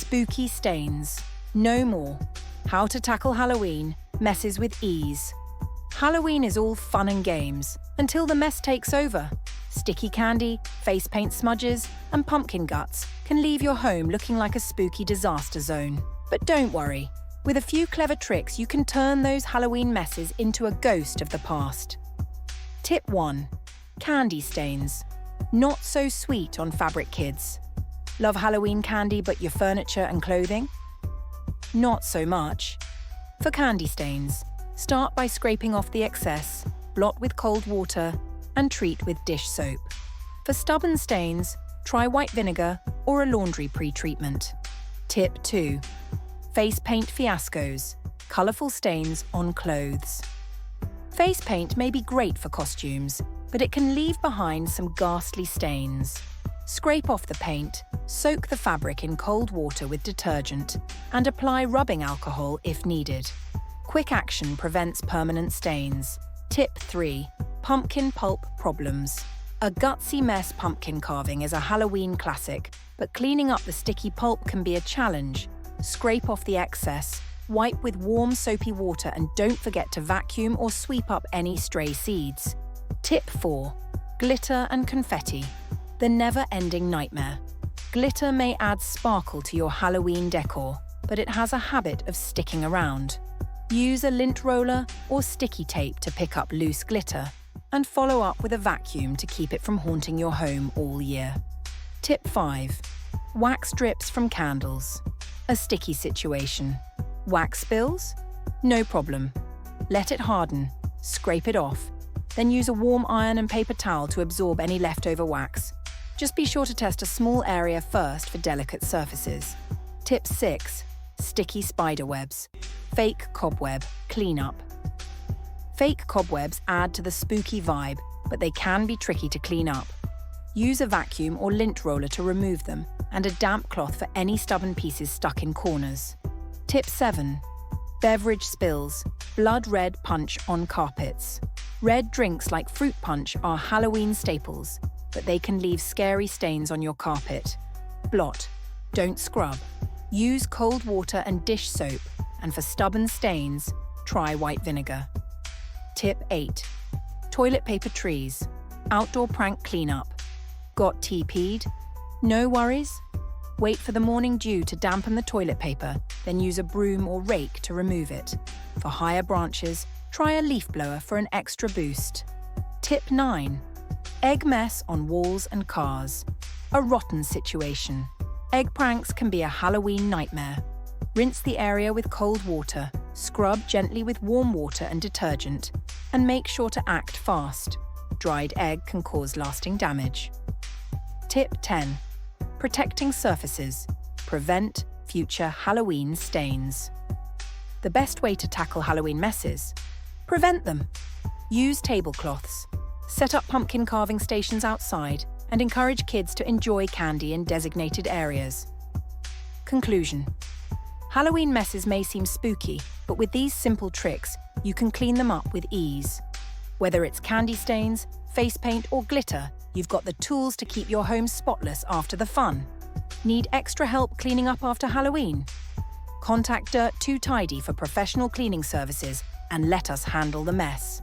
Spooky stains. No more. How to tackle Halloween messes with ease. Halloween is all fun and games until the mess takes over. Sticky candy, face paint smudges, and pumpkin guts can leave your home looking like a spooky disaster zone. But don't worry. With a few clever tricks, you can turn those Halloween messes into a ghost of the past. Tip 1. Candy stains. Not so sweet on fabric, kids. Love Halloween candy but your furniture and clothing? Not so much. For candy stains, start by scraping off the excess, blot with cold water, and treat with dish soap. For stubborn stains, try white vinegar or a laundry pre-treatment. Tip 2. Face paint fiascos. Colourful stains on clothes. Face paint may be great for costumes, but it can leave behind some ghastly stains. Scrape off the paint, soak the fabric in cold water with detergent, and apply rubbing alcohol if needed. Quick action prevents permanent stains. Tip 3. Pumpkin pulp problems. A gutsy mess pumpkin carving is a Halloween classic, but cleaning up the sticky pulp can be a challenge. Scrape off the excess, wipe with warm soapy water, and don't forget to vacuum or sweep up any stray seeds. Tip 4. Glitter and confetti. The never-ending nightmare. Glitter may add sparkle to your Halloween decor, but it has a habit of sticking around. Use a lint roller or sticky tape to pick up loose glitter, and follow up with a vacuum to keep it from haunting your home all year. Tip 5. Wax drips from candles. A sticky situation. Wax spills? No problem. Let it harden, scrape it off, then use a warm iron and paper towel to absorb any leftover wax. Just be sure to test a small area first for delicate surfaces. Tip 6. Sticky spider webs. Fake cobweb cleanup. Fake cobwebs add to the spooky vibe, but they can be tricky to clean up. Use a vacuum or lint roller to remove them, and a damp cloth for any stubborn pieces stuck in corners. Tip 7. Beverage spills. Blood red punch on carpets. Red drinks like fruit punch are Halloween staples, but they can leave scary stains on your carpet. Blot. Don't scrub. Use cold water and dish soap, and for stubborn stains, try white vinegar. Tip 8. Toilet paper trees. Outdoor prank cleanup. Got TP'd? No worries? Wait for the morning dew to dampen the toilet paper, then use a broom or rake to remove it. For higher branches, try a leaf blower for an extra boost. Tip 9. Egg mess on walls and cars. A rotten situation. Egg pranks can be a Halloween nightmare. Rinse the area with cold water, scrub gently with warm water and detergent, and make sure to act fast. Dried egg can cause lasting damage. Tip 10. Protecting surfaces. Prevent future Halloween stains. The best way to tackle Halloween messes? Prevent them. Use tablecloths. Set up pumpkin carving stations outside and encourage kids to enjoy candy in designated areas. Conclusion. Halloween messes may seem spooky, but with these simple tricks, you can clean them up with ease. Whether it's candy stains, face paint, or glitter, you've got the tools to keep your home spotless after the fun. Need extra help cleaning up after Halloween? Contact Dirt Too Tidy for professional cleaning services and let us handle the mess.